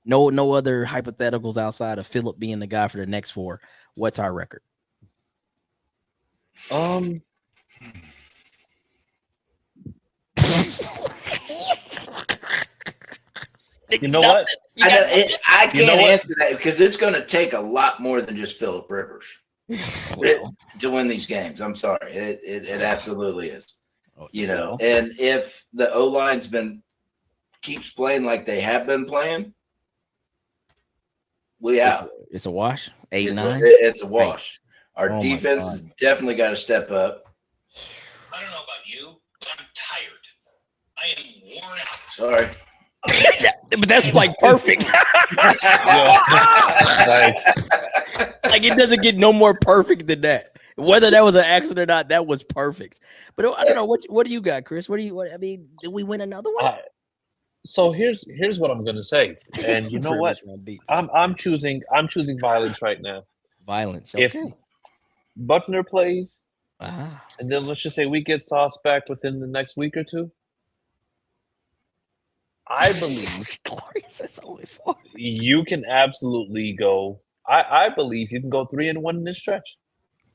No other hypotheticals outside of Phillip being the guy for the next 4. What's our record? You know what? I can't answer that because it's going to take a lot more than just Phillip Rivers to win these games. I'm sorry. It absolutely is. And if the O-line's keeps playing like they have been playing, we out. It's a wash. 8-9. It's a wash. Our defense has definitely got to step up. I don't know about you, but I'm tired. I am worn out. Sorry. But that's like perfect. Like, it doesn't get no more perfect than that. Whether that was an accident or not, that was perfect. But I don't know what do you got, Chris? Did we win another one? So here's what I'm gonna say, and you know what? I'm choosing violence right now. Violence. Okay. If Buckner plays, and then let's just say we get Sauce back within the next week or 2, I believe you can absolutely go. I believe you can go 3-1 in this stretch.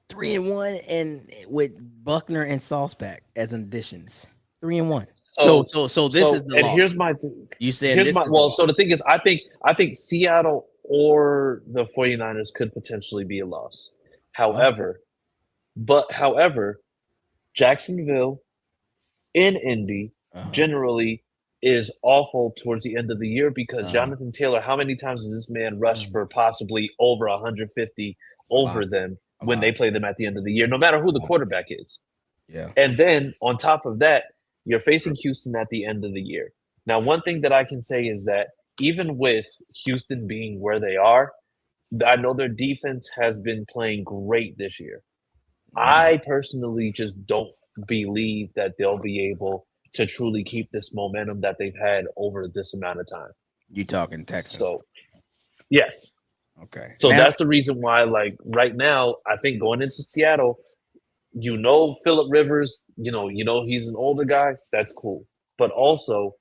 3-1, and with Buckner and Sauce back as additions. 3-1. So this is the and law. Here's my thing. You said here's my well. So the thing is, I think Seattle or the 49ers could potentially be a loss. However, Jacksonville in Indy generally is awful towards the end of the year because Jonathan Taylor, how many times has this man rushed for possibly over 150 over them when they play them at the end of the year, no matter who the quarterback is? Yeah. And then on top of that, you're facing Houston at the end of the year. Now, one thing that I can say is that even with Houston being where they are, I know their defense has been playing great this year. I personally just don't believe that they'll be able to truly keep this momentum that they've had over this amount of time. You talking Texans? So, yes. Okay. So Now- that's the reason why, like, right now, I think going into Seattle, Phillip Rivers, he's an older guy. That's cool. But also,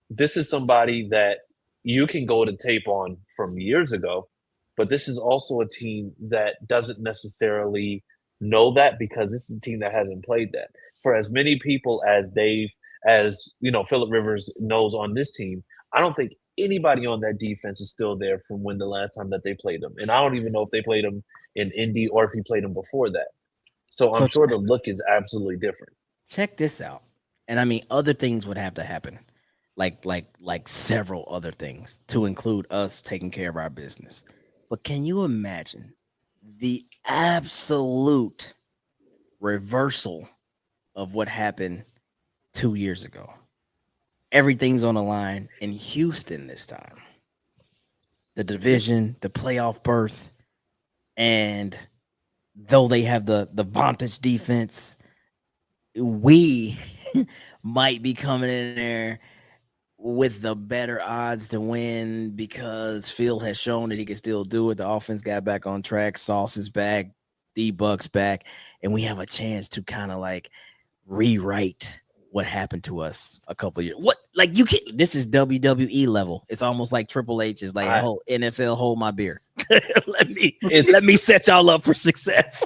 this is somebody that you can go to tape on from years ago, but this is also a team that doesn't necessarily know that because this is a team that hasn't played that. For as many people as Phillip Rivers knows on this team, I don't think anybody on that defense is still there from when the last time that they played them. And I don't even know if they played them in Indy or if he played them before that. So I'm sure the look is absolutely different. Check this out. And I mean, other things would have to happen, like several other things to include us taking care of our business. But can you imagine the absolute reversal of what happened 2 years ago? Everything's on the line in Houston this time. The division, the playoff berth, and though they have the vantage defense, we might be coming in there with the better odds to win because Phil has shown that he can still do it. The offense got back on track. Sauce is back. D-Buck's back. And we have a chance to kind of like rewrite what happened to us a couple of years. What, like, you can, this is WWE level. It's almost like Triple H is like, oh, NFL, hold my beer. let me set y'all up for success.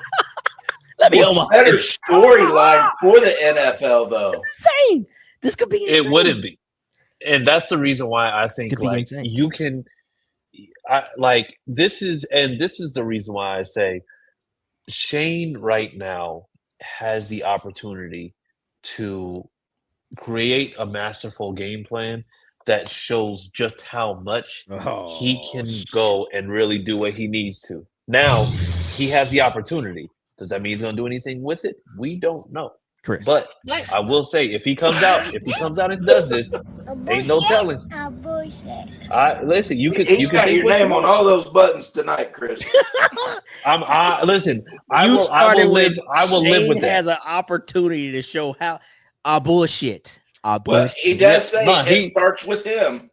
Let me What's better storyline for the NFL, though? It's insane. This could be insane. It wouldn't be. And that's the reason why I think like you can this is the reason why I say Shane right now has the opportunity to create a masterful game plan that shows just how much he can go and really do what he needs to. Now, he has the opportunity. Does that mean he's going to do anything with it? We don't know. Chris. But I will say, if he comes out and does this, ain't no telling. Listen, He's got your name on all those buttons tonight, Chris. Listen. I will live with that. Has an opportunity to show how bullshit. Well, he does say it starts with him,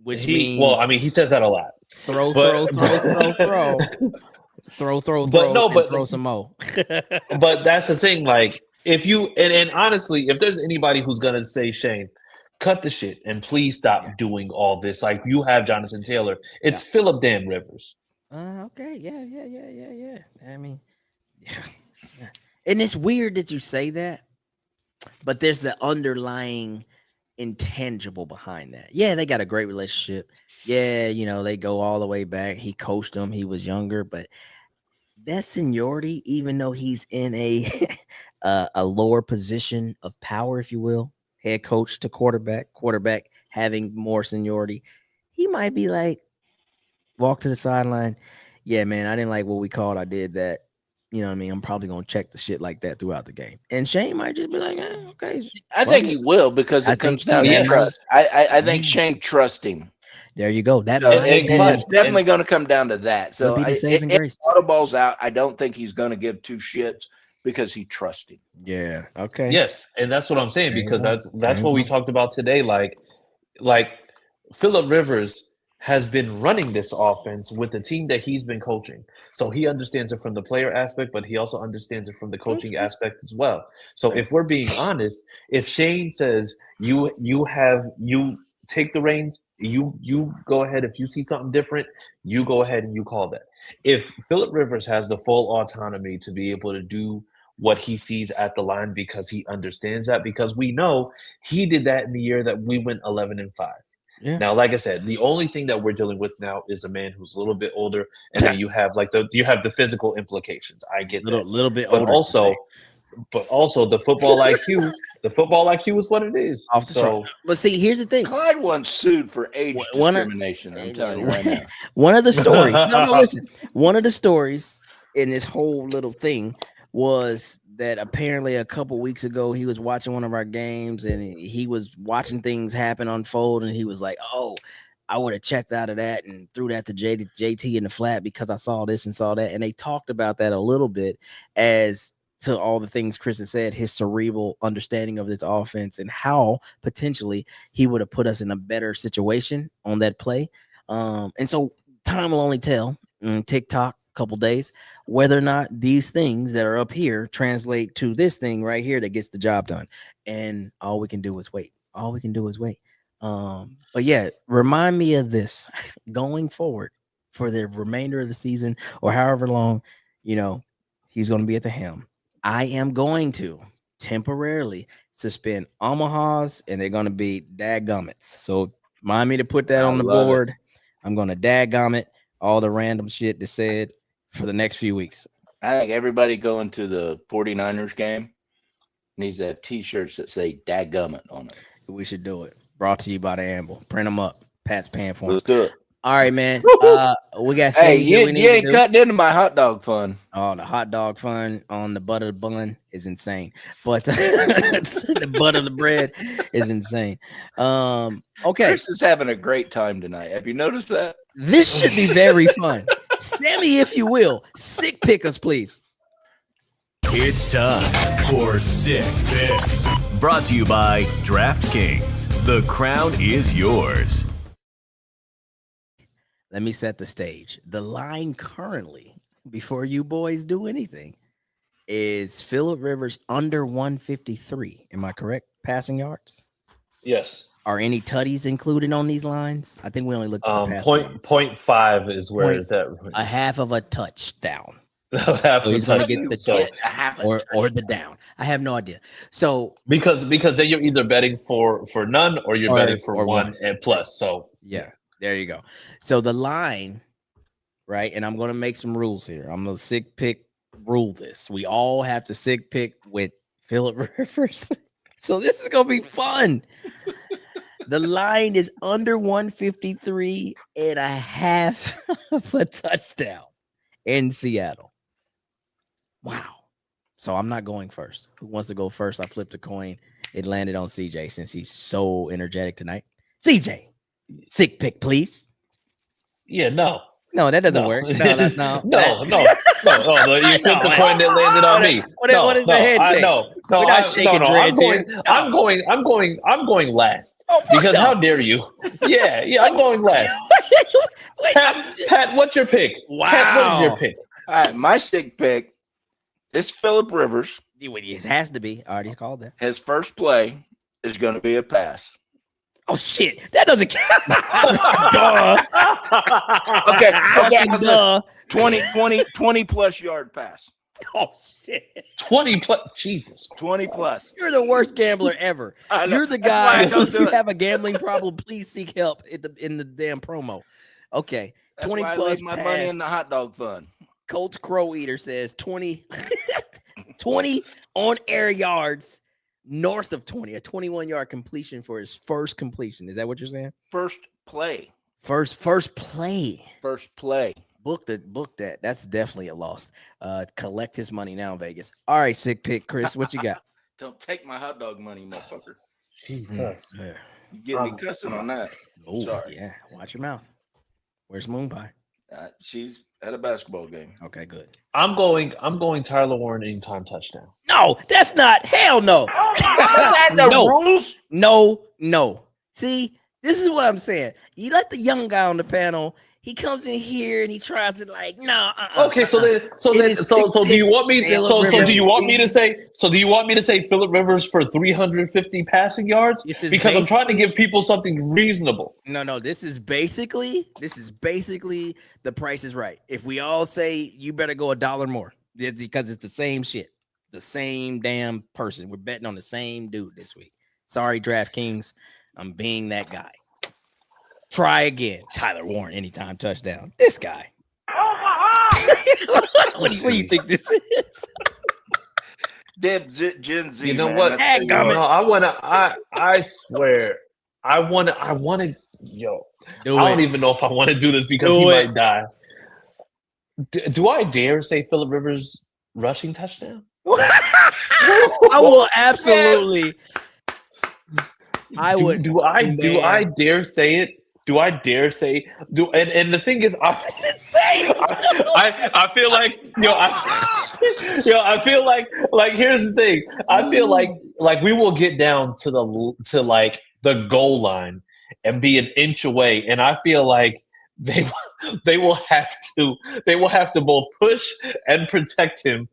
which means. Well, I mean, he says that a lot. Throw. Throw, throw some more. But that's the thing, like. If you and honestly, if there's anybody who's gonna say, Shane, cut the shit and please stop doing all this. Like, you have Jonathan Taylor. It's Phillip Dan Rivers. Okay, yeah. I mean, yeah. And it's weird that you say that, but there's the underlying intangible behind that. Yeah, they got a great relationship. Yeah, they go all the way back. He coached them. He was younger, but that seniority, even though he's in a lower position of power, if you will, head coach to quarterback having more seniority, he might be like, walk to the sideline. Yeah, man, I didn't like what we called. I did that. You know what I mean? I'm probably going to check the shit like that throughout the game. And Shane might just be like, okay. I think he will because it comes down to trust. I think Shane trusts him. There you go. It's definitely going to come down to that. So if Audible's out, I don't think he's going to give two shits because he trusts him. Yeah. Okay. Yes, and that's what I'm saying because that's what we talked about today. Like Phillip Rivers has been running this offense with the team that he's been coaching, so he understands it from the player aspect, but he also understands it from the coaching aspect as well. So if we're being honest, if Shane says you take the reins. You go ahead. If you see something different, you go ahead and you call that. If Phillip Rivers has the full autonomy to be able to do what he sees at the line because he understands that, because we know he did that in the year that we went 11-5. Yeah. Now, like I said, the only thing that we're dealing with now is a man who's a little bit older, and then you have the physical implications. I get that. Little bit but older. Also the football IQ, The football IQ is what it is. Off the chart. But see, here's the thing. Clyde once sued for age discrimination. I'm telling you right now. One of the stories. No, listen. One of the stories in this whole little thing was that apparently a couple weeks ago he was watching one of our games and he was watching things happen unfold and he was like, "Oh, I would have checked out of that and threw that to JT in the flat because I saw this and saw that." And they talked about that a little bit as to all the things Chris has said, his cerebral understanding of this offense and how potentially he would have put us in a better situation on that play. And so time will only tell. TikTok, couple days, whether or not these things that are up here translate to this thing right here that gets the job done. And all we can do is wait. But yeah, remind me of this going forward for the remainder of the season or however long, he's going to be at the helm. I am going to temporarily suspend Omahas and they're going to be dadgummits. So remind me to put that on the board. I'm going to dadgummit all the random shit that said for the next few weeks. I think everybody going to the 49ers game needs to have t-shirts that say dadgummit on it. We should do it. Brought to you by the Amble. Print them up. Pat's paying for them. Let's do it. All right, man. We got hey, you ain't cutting into my hot dog fun. Oh, the hot dog fun on the butter bun is insane. But the butter of the bread is insane. Okay. Chris is having a great time tonight. Have you noticed that? This should be very fun. Sammy, if you will, sick pick us, please. It's time for Sick Picks. Brought to you by DraftKings. The crown is yours. Let me set the stage. The line currently, before you boys do anything, is Phillip Rivers under 153. Am I correct? Passing yards? Yes. Are any tutties included on these lines? I think we only looked at the point 5 is where it's at. A half of a touchdown. So he's going to get the touch or the down. I have no idea. So because then you're either betting for none or you're betting for one and plus. So yeah, there you go. So the line, right? And I'm going to make some rules here. I'm going to sick pick rule this. We all have to sick pick with Phillip Rivers. So this is going to be fun. The line is under 153 and a half of a touchdown in Seattle. Wow. So I'm not going first. Who wants to go first? I flipped a coin. It landed on CJ since he's so energetic tonight. CJ, sick pick, please. Yeah, no. No, that doesn't work. No. You flipped the coin that landed on me. What is the handshake? We're not shaking dreads here. I'm going last. Oh, because no. how dare you? Yeah, I'm going last. Pat, what's your pick? Wow. Pat, what is your pick? All right, my sick pick is Phillip Rivers. It has to be. I already called that. His first play is going to be a pass. Oh, shit. That doesn't count. Okay. 20 plus yard pass. Oh, shit. 20 plus. Jesus. 20 plus. You're the worst gambler ever. You're the guy. If you have a gambling problem, please seek help in the damn promo. Okay. That's 20 why plus I laid my money in the hot dog fund. Colts Crow Eater says 20 on air yards north of 20, a 21-yard completion for his first completion. Is that what you're saying? First play. First play. Book that. That's definitely a loss. Collect his money now, Vegas. All right, sick pick, Chris. What you got? Don't take my hot dog money, motherfucker. Jesus. You get me cussing on that. Oh, sorry. Yeah. Watch your mouth. Where's Moon Pie? She's at a basketball game. Okay, good. I'm going Tyler Warren anytime touchdown. No, that's not. Hell no. Is that the rules? No. See, this is what I'm saying. You let the young guy on the panel. He comes in here and he tries to Okay, so do you want me to say Phillip Rivers for 350 passing yards? Because I'm trying to give people something reasonable. No, this is basically the Price is Right. If we all say you better go $1 more, because it's the same shit, the same damn person. We're betting on the same dude this week. Sorry, DraftKings, I'm being that guy. Try again. Tyler Warren, anytime touchdown. This guy. What do you think this is? Gen Z. You know man, what? that's what No, I swear, I wanna. Yo, Do I don't it. even know if I want to do this because Do he it. might die. Do I dare say Phillip Rivers rushing touchdown? I will absolutely. I would. Do I dare say it? Do I dare say and the thing is That's insane. I feel like I feel like here's the thing. I feel like we will get down to the goal line and be an inch away, and I feel like they will have to both push and protect him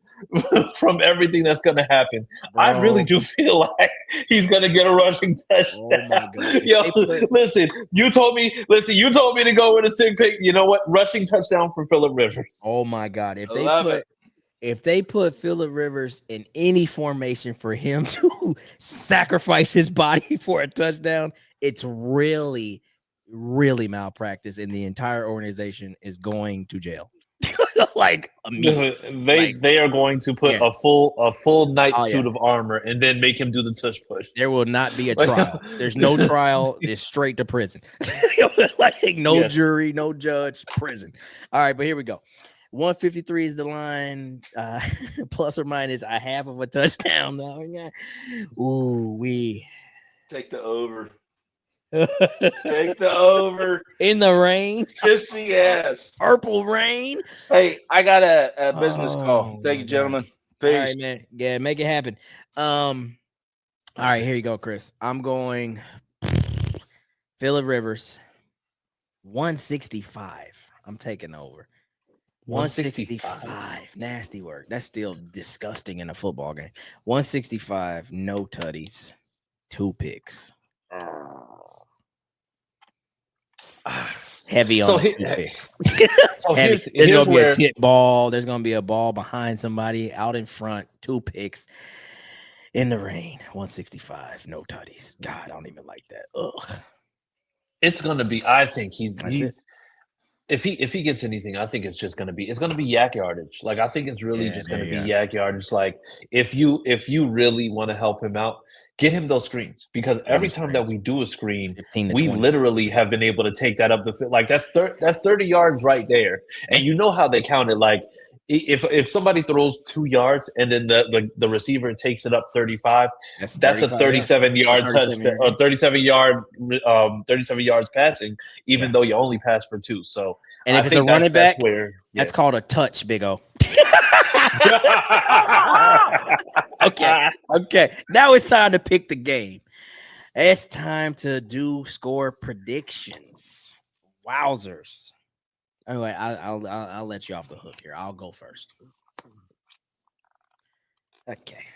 from everything that's going to happen. Bro. I really do feel like he's going to get a rushing touchdown. Oh my God. Yo, listen, you told me to go with a sick pick. You know what? Rushing touchdown for Phillip Rivers. Oh my God. If they put Phillip Rivers in any formation for him to sacrifice his body for a touchdown, it's really, really malpractice, and the entire organization is going to jail. Like immediately. They are going to put a full night suit of armor and then make him do the tush push. There will not be a trial. There's no trial. It's straight to prison. Like no jury, no judge, prison. All right, but here we go. 153 is the line, plus or minus a half of a touchdown. Ooh, we take the over. Take the over in the rain. Sissy ass. Purple rain. Hey, I got a business call. Thank you, gentlemen. Peace. All right, man. Yeah, make it happen. All right, here you go, Chris. I'm going Phillip Rivers 165. I'm taking over. 165. Nasty work. That's still disgusting in a football game. 165, no tutties, 2 picks. Heavy on the 2 picks. There's going to be a tip ball. There's going to be a ball behind somebody out in front. 2 picks in the rain. 165, no tutties. God, I don't even like that. Ugh. It's going to be. I think he's if he gets anything, I think it's going to be yak yardage. Like I think it's really just going to be yak yardage. Like if you really want to help him out, get him those screens, because every time that we do a screen, we literally have been able to take that up the field. Like that's 30 yards right there, and you know how they count it. Like if somebody throws 2 yards and then the receiver takes it up 35, that's a 37-yard touchdown or 37 yards passing, even though you only pass for 2. So and if I it's a running back, that's called a touch, Big O. Okay. Now it's time to pick the game. It's time to do score predictions. Wowzers. Anyway, I'll let you off the hook here. I'll go first. Okay.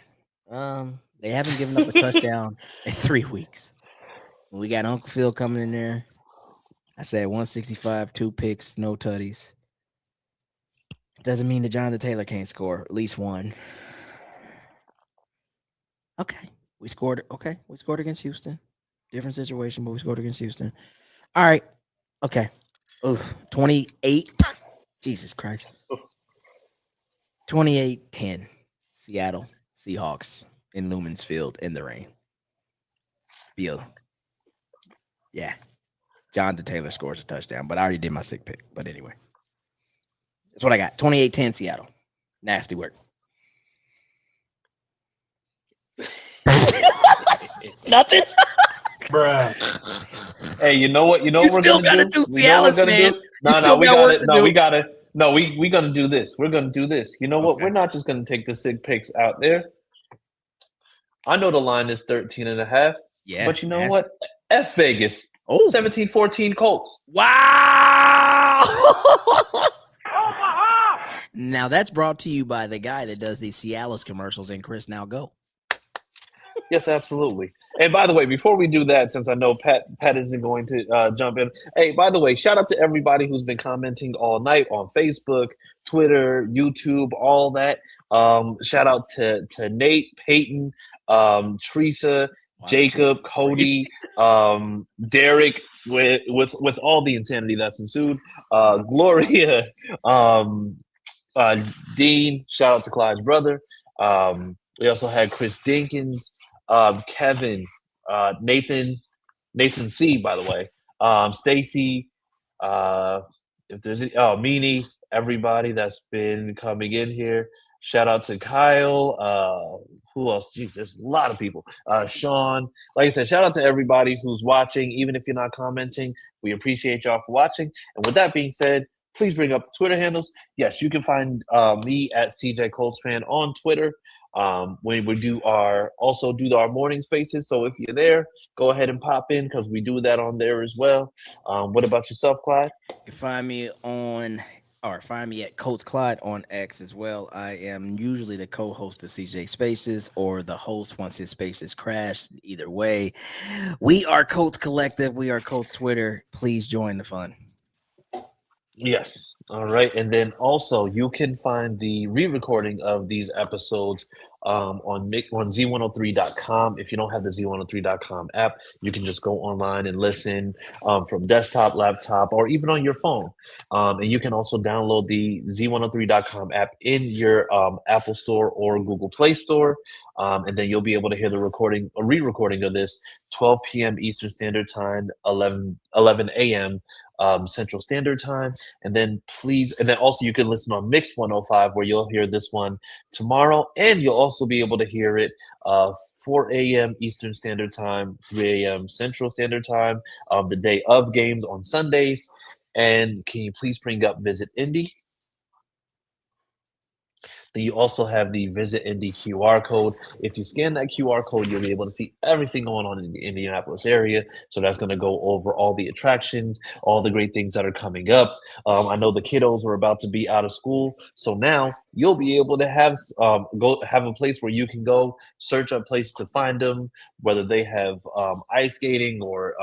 They haven't given up a touchdown in 3 weeks. We got Uncle Phil coming in there. I said 165, 2 picks, no tutties. Doesn't mean that Jonathan Taylor can't score at least one. Okay. We scored against Houston. Different situation, but we scored against Houston. All right. Okay. Oof. 28. Jesus Christ. 28-10. Seattle Seahawks in Lumen's Field in the rain. Field. Yeah. Jonathan Taylor scores a touchdown, but I already did my sick pick. But anyway. That's what I got. 28-10 Seattle. Nasty work. Nothing. Bruh. Hey, you know what? You know You what still we're gonna gotta do Cialis, man. We gotta. No, we're gonna do this. We're gonna do this. You know what? Okay. We're not just gonna take the sick picks out there. I know the line is 13.5. Yeah. But you know what? F Vegas. Oh. 17-14 Colts. Wow. Now that's brought to you by the guy that does these Cialis commercials and Chris Now Go. Yes, absolutely. And by the way, before we do that, since I know Pat isn't going to jump in. Hey, by the way, shout out to everybody who's been commenting all night on Facebook, Twitter, YouTube, all that. Shout out to Nate, Peyton, Teresa, Jacob, Cody, Derek, with all the insanity that's ensued. Gloria, Dean. Shout out to Clyde's brother. We also had Chris Dinkins, Kevin, Nathan C, by the way, Stacy, if there's any, Meanie, everybody that's been coming in here. Shout out to Kyle. Who else? Jeez, there's a lot of people. Sean, like I said, shout out to everybody who's watching, even if you're not commenting. We appreciate y'all for watching. And with that being said, please bring up the Twitter handles. Yes, you can find me at CJ Colts Fan on Twitter. We do our morning spaces. So if you're there, go ahead and pop in because we do that on there as well. What about yourself, Clyde? You can find me at Coach Clyde on X as well. I am usually the co-host of CJ Spaces or the host once his spaces crash. Either way, we are Coach Collective. We are Coach Twitter. Please join the fun. Yes. All right. And then also you can find the re-recording of these episodes on Z103.com. If you don't have the Z103.com app, you can just go online and listen from desktop, laptop, or even on your phone. And you can also download the Z103.com app in your Apple Store or Google Play Store. And then you'll be able to hear the re-recording of this 12 p.m. Eastern Standard Time, 11 a.m. Central Standard Time. And then also you can listen on Mix 105 where you'll hear this one tomorrow, and you'll also be able to hear it 4 a.m. Eastern Standard Time, 3 a.m. Central Standard Time, the day of games on Sundays. And can you please bring up Visit Indy? Then you also have the Visit Indy QR code. If you scan that QR code, you'll be able to see everything going on in the Indianapolis area. So that's going to go over all the attractions, all the great things that are coming up. I know the kiddos are about to be out of school, so now you'll be able to have a place where you can go search a place to find them, whether they have ice skating or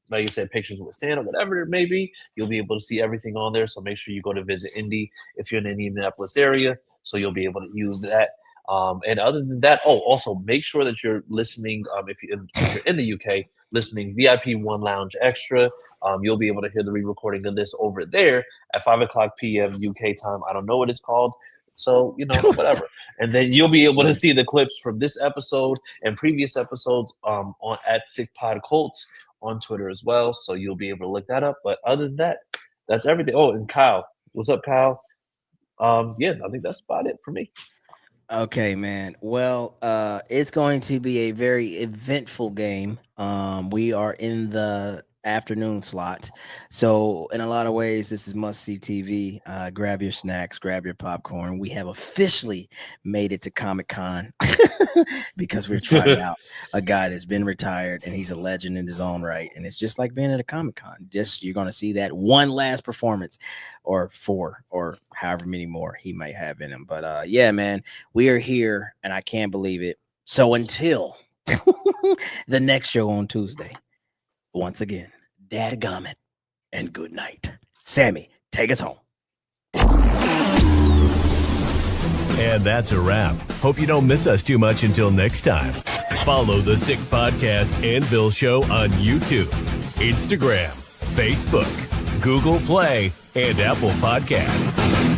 like you said, pictures with Santa, whatever it may be. You'll be able to see everything on there. So make sure you go to Visit Indy if you're in the Indianapolis area. So you'll be able to use that. And other than that, also make sure that you're listening, if you're in the UK, listening VIP 1 Lounge Extra. You'll be able to hear the re-recording of this over there at 5 o'clock p.m. UK time. I don't know what it's called. So, whatever. And then you'll be able to see the clips from this episode and previous episodes at Sick Pod Colts on Twitter as well. So you'll be able to look that up. But other than that, that's everything. Oh, and Kyle. What's up, Kyle? I think that's about it for me. Okay, man. Well, it's going to be a very eventful game. We are in the afternoon slot, so in a lot of ways this is must-see TV. Grab your snacks, grab your popcorn. We have officially made it to Comic-Con because we're trying out a guy that's been retired and he's a legend in his own right, and it's just like being at a Comic-Con. Just you're going to see that one last performance or 4 or however many more he might have in him. But yeah, man, we are here and I can't believe it. So until the next show on Tuesday, once again, dadgummit and good night. Sammy, take us home. And that's a wrap. Hope you don't miss us too much until next time. Follow the Sick Podcast and Bill Show on YouTube, Instagram, Facebook, Google Play, and Apple Podcasts.